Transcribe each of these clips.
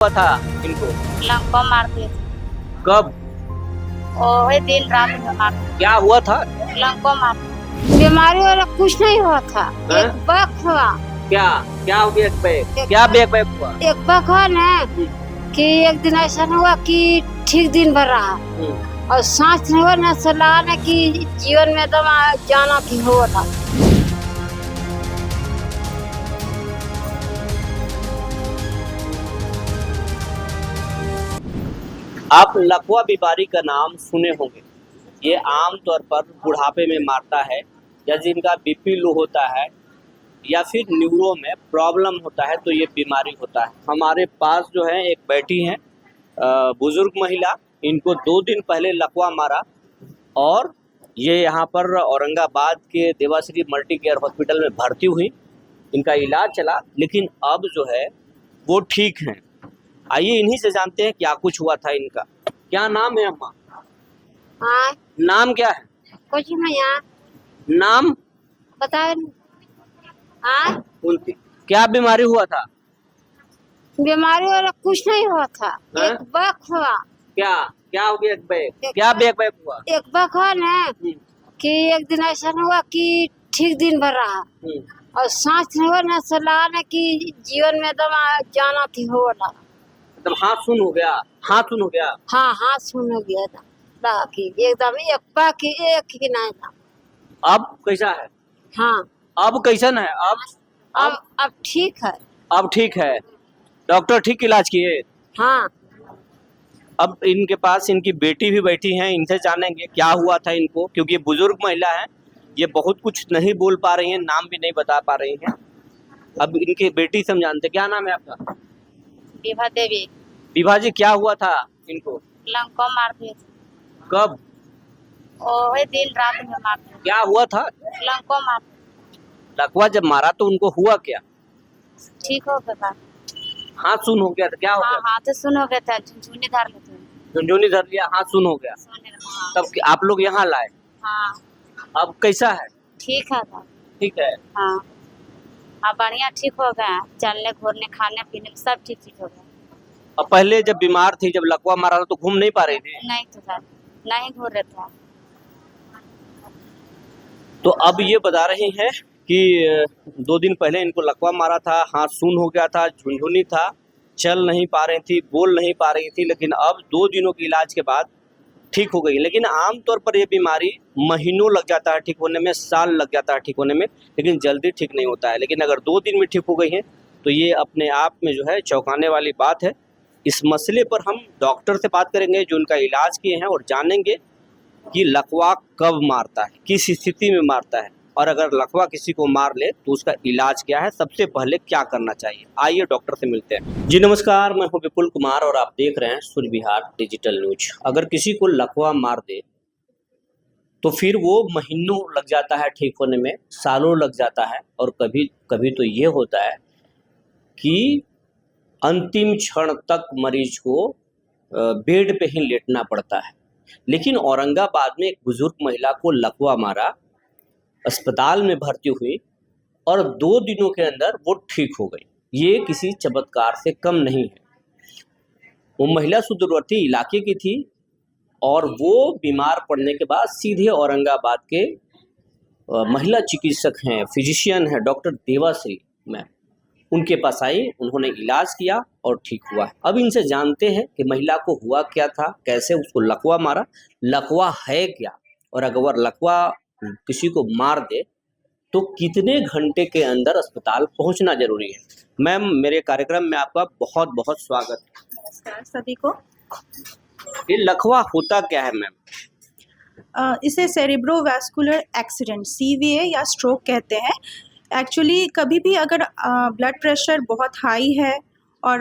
हुआ था इनको? लंको मार दिए थे। कब? वही दिन रात में मार दिए। क्या हुआ था? लंको मार दिए। बीमारी वाला कुछ नहीं हुआ था। हाँ? एक बक हुआ। क्या क्या हो गया? क्या बैक हुआ? एक बक हुआ ना कि एक दिन ऐसा हुआ कि ठीक दिन भर रहा और सांस नहीं हुआ ना, सलाह ना कि जीवन में एकदम जाना की हुआ था। आप लकवा बीमारी का नाम सुने होंगे। ये आम तौर पर बुढ़ापे में मारता है, या जिनका बीपी लो होता है या फिर न्यूरो में प्रॉब्लम होता है तो ये बीमारी होता है। हमारे पास जो है एक बैठी हैं बुजुर्ग महिला, इनको 2 दिन पहले लकवा मारा और ये यहाँ पर औरंगाबाद के देवाश्री मल्टी केयर हॉस्पिटल में भर्ती हुई। इनका इलाज चला, लेकिन अब जो है वो ठीक हैं। आइए इन्हीं से जानते हैं क्या कुछ हुआ था इनका। क्या नाम है अम्मा? हाँ, नाम क्या है? कुछ नहीं यार, नाम बताओ। हाँ, उनकी क्या बीमारी हुआ था? बीमारी वाला कुछ नहीं हुआ था। हाँ? एक बक हुआ। क्या क्या हो गया? क्या बैक हुआ? एक बक हुआ ना कि एक दिन ऐसा हुआ कि ठीक दिन भर रहा और सांस नहीं हुआ ना, सलाह ना कि जीवन में एकदम जाना थी हुआ था। एकदम हाथ सुन हो गया? हाथ सुन हो गया? हाँ हाँ, सुन हो गया था बाकी एकदम एक बाकी एक ही नहीं था। अब कैसा है? हाँ, अब कैसन है? अब ठीक है। अब ठीक है। डॉक्टर ठीक इलाज किए? हाँ, अब इनके पास इनकी बेटी भी बैठी हैं, इनसे जानेंगे क्या हुआ था इनको, क्योंकि ये बुजुर्ग महिला है, ये बहुत कुछ नहीं बोल पा रही हैं, नाम भी नहीं बता पा रही हैं। अब इनकी बेटी से हम जानते। क्या नाम है आपका? विभा देवी। विभा जी, क्या हुआ था इनको? लंको मार दिए थे। कब? वही दिन रात में मार दिए। क्या हुआ था? लंको मार दिए। लकवा जब मारा तो उनको हुआ क्या? ठीक हो गया। हाथ सुन हो गया था? क्या हो हाँ, गया? हाथ सुन हो गया था, झुनझुनी धर लेते हैं। झुनझुनी धर लिया, हाथ सुन हो गया। हाँ, तब आप लोग यहाँ लाए? हाँ, अब कैसा है? ठीक है था। ठीक है। हाँ, अब बढ़िया ठीक हो गया, चलने घूरने खाने पीने में सब ठीक हो गया। अब पहले जब बीमार थी, जब लकवा मारा था तो घूम नहीं पा रही थी? नहीं तो सर, नहीं घूर रहे थे। तो अब ये बता रही हैं कि 2 दिन पहले इनको लकवा मारा था, हाथ सून हो गया था, झुनझुनी था, चल नहीं पा रही थी, बोल नहीं पा रही थी, लेकिन अब 2 दिनों के इलाज के बाद ठीक हो गई। लेकिन आमतौर पर ये बीमारी महीनों लग जाता है ठीक होने में, साल लग जाता है ठीक होने में, लेकिन जल्दी ठीक नहीं होता है। लेकिन अगर 2 दिन में ठीक हो गई है तो ये अपने आप में जो है चौंकाने वाली बात है। इस मसले पर हम डॉक्टर से बात करेंगे जो उनका इलाज किए हैं, और जानेंगे कि लकवा कब मारता है, किस स्थिति में मारता है, और अगर लकवा किसी को मार ले तो उसका इलाज क्या है, सबसे पहले क्या करना चाहिए। आइए डॉक्टर से मिलते हैं। जी नमस्कार, मैं हूं विपुल कुमार और आप देख रहे हैं सूर्य विहार डिजिटल न्यूज। अगर किसी को लकवा मार दे तो फिर वो महीनों लग जाता है ठीक होने में, सालों लग जाता है, और कभी कभी तो ये होता है कि अंतिम क्षण तक मरीज को बेड पे ही लेटना पड़ता है। लेकिन औरंगाबाद में एक बुजुर्ग महिला को लकवा मारा, अस्पताल में भर्ती हुई और 2 दिनों के अंदर वो ठीक हो गई। ये किसी चमत्कार से कम नहीं है। वो महिला सुदूरवर्ती इलाके की थी और वो बीमार पड़ने के बाद सीधे औरंगाबाद के महिला चिकित्सक हैं, फिजिशियन हैं, डॉक्टर देवाश्री मैम, उनके पास आई, उन्होंने इलाज किया और ठीक हुआ है। अब इनसे जानते हैं कि महिला को हुआ क्या था, कैसे उसको लकवा मारा, लकवा है क्या, और अगर लकवा किसी को मार दे तो कितने घंटे के अंदर अस्पताल पहुंचना जरूरी है। मैम, मेरे कार्यक्रम में आपका बहुत बहुत स्वागत है। नमस्कार सभी को। ये लकवा होता क्या है मैम? इसे सेरिब्रोवैस्कुलर एक्सीडेंट, सीवीए या स्ट्रोक कहते हैं। एक्चुअली कभी भी अगर ब्लड प्रेशर बहुत हाई है और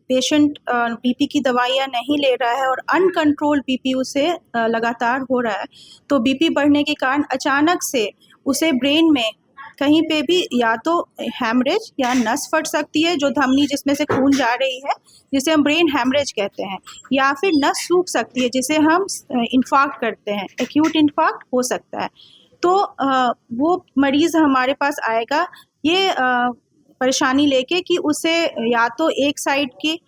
पेशेंट बीपी की दवाइयाँ नहीं ले रहा है और अनकंट्रोल बीपी उसे लगातार हो रहा है, तो बीपी बढ़ने के कारण अचानक से उसे ब्रेन में कहीं पे भी या तो हैमरेज या नस फट सकती है, जो धमनी जिसमें से खून जा रही है, जिसे हम ब्रेन हैमरेज कहते हैं, या फिर नस सूख सकती है जिसे हम इन्फार्क्ट करते हैं, एक्यूट इन्फार्क्ट हो सकता है। तो वो मरीज़ हमारे पास आएगा ये परेशानी लेके कि उसे या तो एक साइड की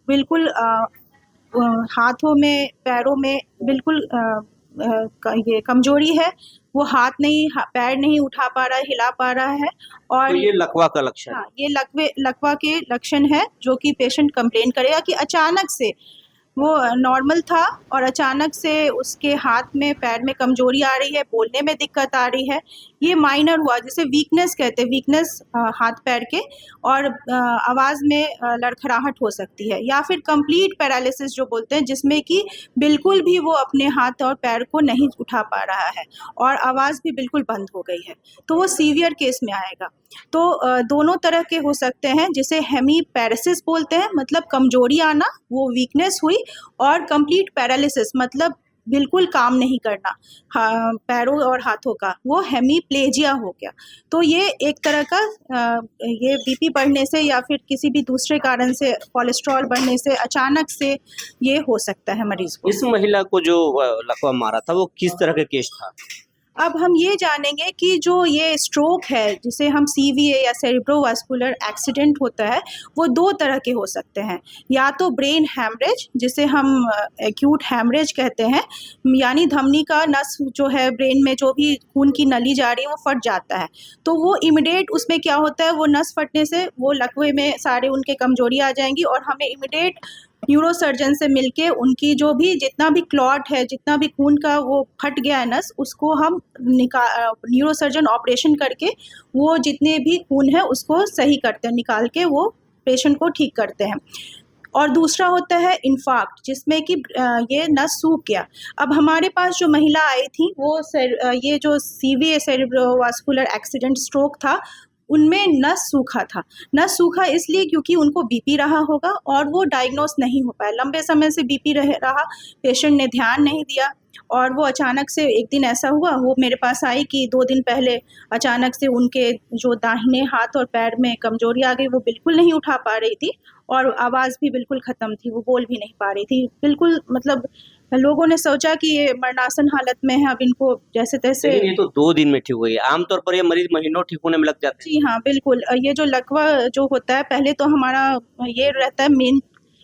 बिल्कुल हाथों में पैरों में बिल्कुल ये कमजोरी है। वो हाथ नहीं पैर नहीं उठा पा रहा है, हिला पा रहा है। और तो ये लकवा का लक्षण हाँ, है। ये लकवा के लक्षण है जो कि पेशेंट कंप्लेन करेगा कि अचानक से वो नॉर्मल था और अचानक से उसके हाथ में पैर में कमजोरी आ रही है, बोलने में दिक्कत आ रही है। ये माइनर हुआ जिसे वीकनेस कहते हैं, वीकनेस हाथ पैर के, और आवाज़ में लड़खड़ाहट हो सकती है, या फिर कंप्लीट पैरालिसिस जो बोलते हैं, जिसमें कि बिल्कुल भी वो अपने हाथ और पैर को नहीं उठा पा रहा है और आवाज़ भी बिल्कुल बंद हो गई है, तो वो सीवियर केस में आएगा। तो दोनों तरह के हो सकते हैं, जिसे हेमीपैरेसिस बोलते हैं, मतलब कमजोरी आना, वो वीकनेस हुई, और कंप्लीट पैरालिसिस मतलब बिल्कुल काम नहीं करना पैरों और हाथों का, वो हेमीप्लेजिया हो गया। तो ये एक तरह का ये बीपी बढ़ने से या फिर किसी भी दूसरे कारण से, कोलेस्ट्रॉल बढ़ने से अचानक से ये हो सकता है मरीज को। इस महिला को जो लकवा मारा था वो किस तरह का केस था? अब हम ये जानेंगे कि जो ये स्ट्रोक है, जिसे हम सीवीए या सेरिब्रोवास्कुलर एक्सीडेंट होता है, वो दो तरह के हो सकते हैं। या तो ब्रेन हैमरेज, जिसे हम एक्यूट हैमरेज कहते हैं, यानी धमनी का नस जो है ब्रेन में, जो भी खून की नली जा रही है, वो फट जाता है। तो वो इमिडिएट उसमें क्या होता है, वो नस फटने से वो लकवे में सारे उनके कमजोरी आ जाएंगी, और हमें इमिडिएट न्यूरोसर्जन से मिलके उनकी जो भी जितना भी क्लॉट है, जितना भी खून का वो फट गया है नस, उसको हम न्यूरोसर्जन ऑपरेशन करके वो जितने भी खून है उसको सही करते हैं, निकाल के वो पेशेंट को ठीक करते हैं। और दूसरा होता है इन्फार्क्ट, जिसमें कि ये नस सूख गया। अब हमारे पास जो महिला आई थी, वो ये जो सीवीए सेरिब्रोवास्कुलर एक्सीडेंट स्ट्रोक था, उनमें नस सूखा था। नस सूखा इसलिए क्योंकि उनको बीपी रहा होगा और वो डायग्नोस नहीं हो पाया। लंबे समय से बीपी रहा, पेशेंट ने ध्यान नहीं दिया, और वो अचानक से एक दिन ऐसा हुआ, वो मेरे पास आई कि 2 दिन पहले अचानक से उनके जो दाहिने हाथ और पैर में कमजोरी आ गई, वो बिल्कुल नहीं उठा पा रही थी, और आवाज़ भी बिल्कुल ख़त्म थी, वो बोल भी नहीं पा रही थी। बिल्कुल मतलब लोगों ने सोचा कि ये मरणासन हालत में है, अब इनको जैसे तैसे। लेकिन ये तो 2 दिन में ठीक हो गई। आमतौर पर ये मरीज महीनों ठीक होने में लग जाते हैं। जी हाँ, बिल्कुल। ये जो लकवा जो होता है, पहले तो हमारा ये रहता है मेन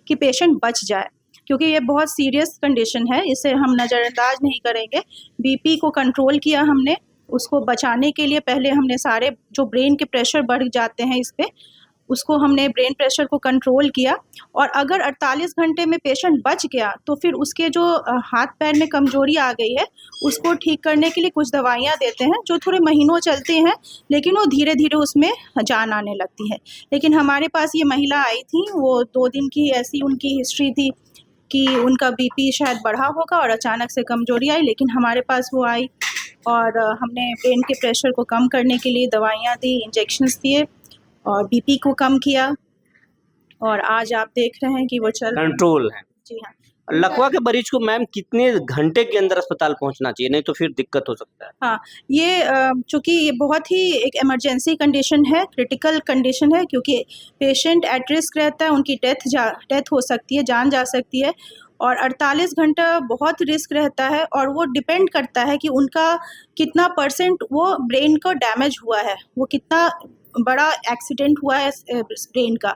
कि पेशेंट बच जाए, क्योंकि ये बहुत सीरियस कंडीशन है, इसे हम नज़रअंदाज नहीं करेंगे। बीपी को कंट्रोल किया हमने, उसको बचाने के लिए पहले हमने सारे जो ब्रेन के प्रेशर बढ़ जाते हैं इस पे, उसको हमने ब्रेन प्रेशर को कंट्रोल किया, और अगर 48 घंटे में पेशेंट बच गया, तो फिर उसके जो हाथ पैर में कमजोरी आ गई है, उसको ठीक करने के लिए कुछ दवाइयाँ देते हैं, जो थोड़े महीनों चलती हैं, लेकिन वो धीरे धीरे उसमें जान आने लगती है। लेकिन हमारे पास ये महिला आई थी, वो 2 दिन की ऐसी उनकी हिस्ट्री थी कि उनका बीपी शायद बढ़ा होगा और अचानक से कमजोरी आई, लेकिन हमारे पास वो आई, और हमने ब्रेन के प्रेशर को कम करने के लिए दवाइयाँ दी, इंजेक्शंस दिए, और बीपी को कम किया, और आज आप देख रहे हैं कि वो चल कंट्रोल है। जी हाँ। लकवा के मरीज को मैम कितने घंटे के अंदर अस्पताल पहुंचना चाहिए, नहीं तो फिर दिक्कत हो सकता है? हाँ, ये चूँकि ये बहुत ही एक इमरजेंसी कंडीशन है, क्रिटिकल कंडीशन है, क्योंकि पेशेंट एट रिस्क रहता है, उनकी डेथ हो सकती है, जान जा सकती है, और 48 घंटा बहुत रिस्क रहता है, और वो डिपेंड करता है कि उनका कितना % वो ब्रेन को डैमेज हुआ है, वो कितना बड़ा एक्सीडेंट हुआ है ब्रेन का,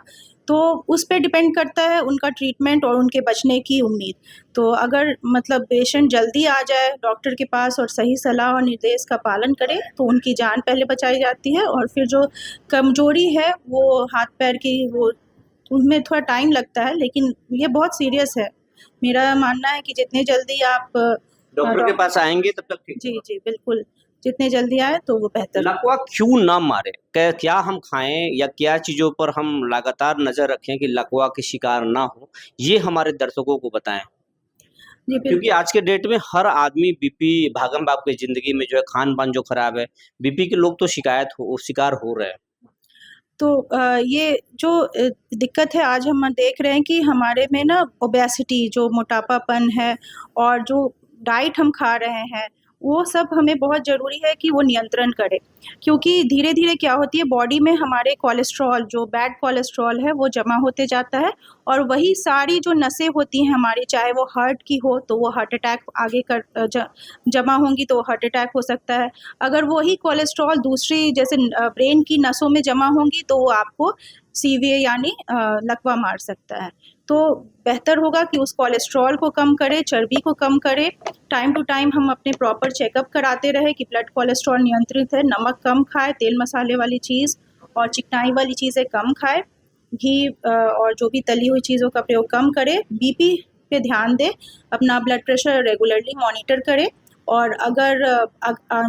तो उस पे डिपेंड करता है उनका ट्रीटमेंट और उनके बचने की उम्मीद। तो अगर मतलब पेशेंट जल्दी आ जाए डॉक्टर के पास और सही सलाह और निर्देश का पालन करे, तो उनकी जान पहले बचाई जाती है, और फिर जो कमजोरी है वो हाथ पैर की, वो उनमें थोड़ा टाइम लगता है, लेकिन ये बहुत सीरियस है। मेरा मानना है कि जितने जल्दी आप डॉक्टर के पास आएंगे तब तक ठीक। जी, जी, बिल्कुल। जितने जल्दी आए तो वो बेहतर। लकवा क्यों ना मारे? क्या हम खाएं या क्या चीजों पर हम लगातार नजर रखें कि लकवा के शिकार ना हो, ये हमारे दर्शकों को बताएं। जी, बिल्कुल। क्योंकि आज के डेट में हर आदमी बीपी, भागम भाग की जिंदगी में जो है खान पान जो खराब है, बीपी के लोग तो शिकार हो रहे हैं। तो ये जो दिक्कत है, आज हम देख रहे हैं कि हमारे में ना ओबेसिटी, जो मोटापापन है, और जो डाइट हम खा रहे हैं, वो सब हमें बहुत ज़रूरी है कि वो नियंत्रण करें, क्योंकि धीरे धीरे क्या होती है, बॉडी में हमारे कोलेस्ट्रॉल, जो बैड कोलेस्ट्रॉल है, वो जमा होते जाता है, और वही सारी जो नसें होती हैं हमारी, चाहे वो हार्ट की हो तो वो हार्ट अटैक आगे जमा होंगी तो हार्ट अटैक हो सकता है। अगर वही कोलेस्ट्रॉल दूसरी जैसे ब्रेन की नसों में जमा होंगी, तो वो आपको सीवीए यानी लकवा मार सकता है। तो बेहतर होगा कि उस कोलेस्ट्रॉल को कम करे, चर्बी को कम करे। टाइम टू टाइम हम अपने प्रॉपर चेकअप कराते रहे कि ब्लड कोलेस्ट्रॉल नियंत्रित है, नमक कम खाए, तेल मसाले वाली चीज़ और चिकनाई वाली चीज़ें कम खाए, घी और जो भी तली हुई चीज़ों का प्रयोग कम करे, बीपी पे ध्यान दे, अपना ब्लड प्रेशर रेगुलरली मॉनिटर करे। और अगर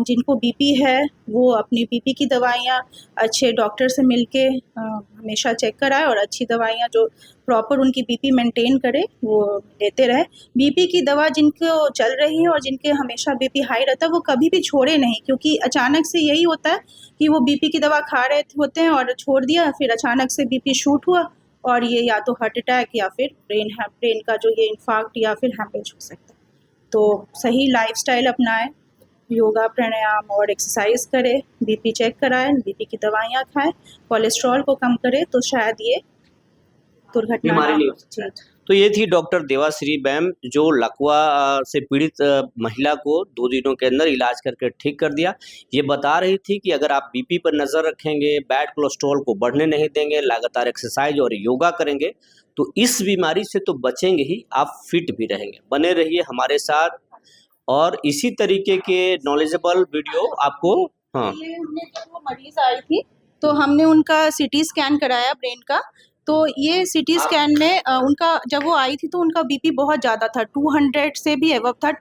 जिनको बीपी है वो अपनी बीपी की दवाइयाँ अच्छे डॉक्टर से मिलके हमेशा चेक कराए और अच्छी दवाइयाँ जो प्रॉपर उनकी बीपी मेंटेन करे वो लेते रहे। बीपी की दवा जिनको चल रही है और जिनके हमेशा बीपी हाई रहता है वो कभी भी छोड़े नहीं, क्योंकि अचानक से यही होता है कि वो बीपी की दवा खा रहे होते हैं और छोड़ दिया, फिर अचानक से बीपी शूट हुआ और ये या तो हार्ट अटैक या फिर ब्रेन का जो ये इन्फार्क्ट या फिर हैमरेज हो सकता है। तो सही लाइफस्टाइल अपनाएं, योगा प्राणायाम और एक्सरसाइज करें, बीपी चेक कराएं, बीपी की दवाइयाँ खाएं, कोलेस्ट्रॉल को कम करें तो शायद ये दुर्घटना बीमारी ना नहीं हो। हो सकता है। तो ये थी डॉक्टर देवाश्री मैम जो लकवा से पीड़ित महिला को 2 दिनों के अंदर इलाज करके ठीक कर दिया। ये बता रही थी कि अगर आप बीपी पर नज़र रखेंगे, बैड कोलेस्ट्रॉल को बढ़ने नहीं देंगे, लगातार एक्सरसाइज और योगा करेंगे तो इस बीमारी से तो बचेंगे ही, आप फिट भी रहेंगे। बने रहिए हमारे साथ और इसी तरीके के नॉलेजेबल वीडियो आपको। हाँ, ये हमने जब वो मरीज आई थी तो हमने उनका सीटी स्कैन कराया ब्रेन का। तो ये सीटी स्कैन में उनका जब वो आई थी तो उनका बीपी बहुत ज़्यादा था, 200 से भी एबव था,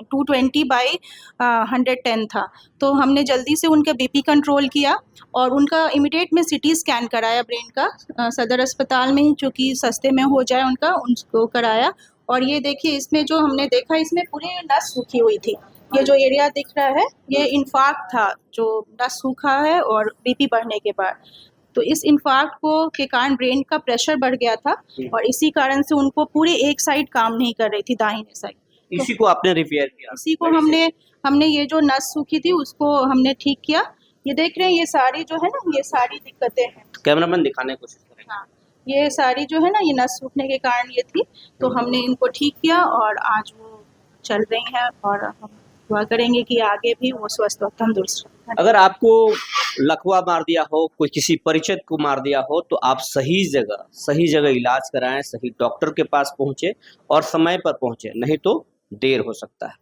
220/110 था। तो हमने जल्दी से उनका बीपी कंट्रोल किया और उनका इमीडिएट में सीटी स्कैन कराया ब्रेन का, सदर अस्पताल में ही, चूँकि सस्ते में हो जाए उनको कराया। और ये देखिए इसमें जो हमने देखा इसमें पूरी नस सूखी हुई थी। ये जो एरिया दिख रहा है ये इन्फार्क्ट था, जो नस सूखा है और बीपी बढ़ने के बाद। तो इस इन्फार्क्ट के कारण ब्रेन का प्रेशर बढ़ गया था और इसी कारण से उनको पूरी एक साइड काम नहीं कर रही थी, दाहिने साइड। इसी को आपने रिपेयर किया? इसी को हमने ये जो नस सूखी थी उसको हमने ठीक किया। ये देख रहे हैं ये सारी जो है ना, ये सारी दिक्कतें हैं। कैमरामैन दिखाने की कोशिश करेंगे। हाँ, ये सारी जो है ना ये नस सूखने के कारण ये थी, तो हमने इनको ठीक किया और आज वो चल रही हैं और हम दुआ करेंगे कि आगे भी वो स्वस्थ और तंदुरुस्त रहें। अगर आपको लकवा मार दिया हो, कोई किसी परिचित को मार दिया हो तो आप सही जगह इलाज कराएं, सही डॉक्टर के पास पहुंचे और समय पर पहुंचे, नहीं तो देर हो सकता है।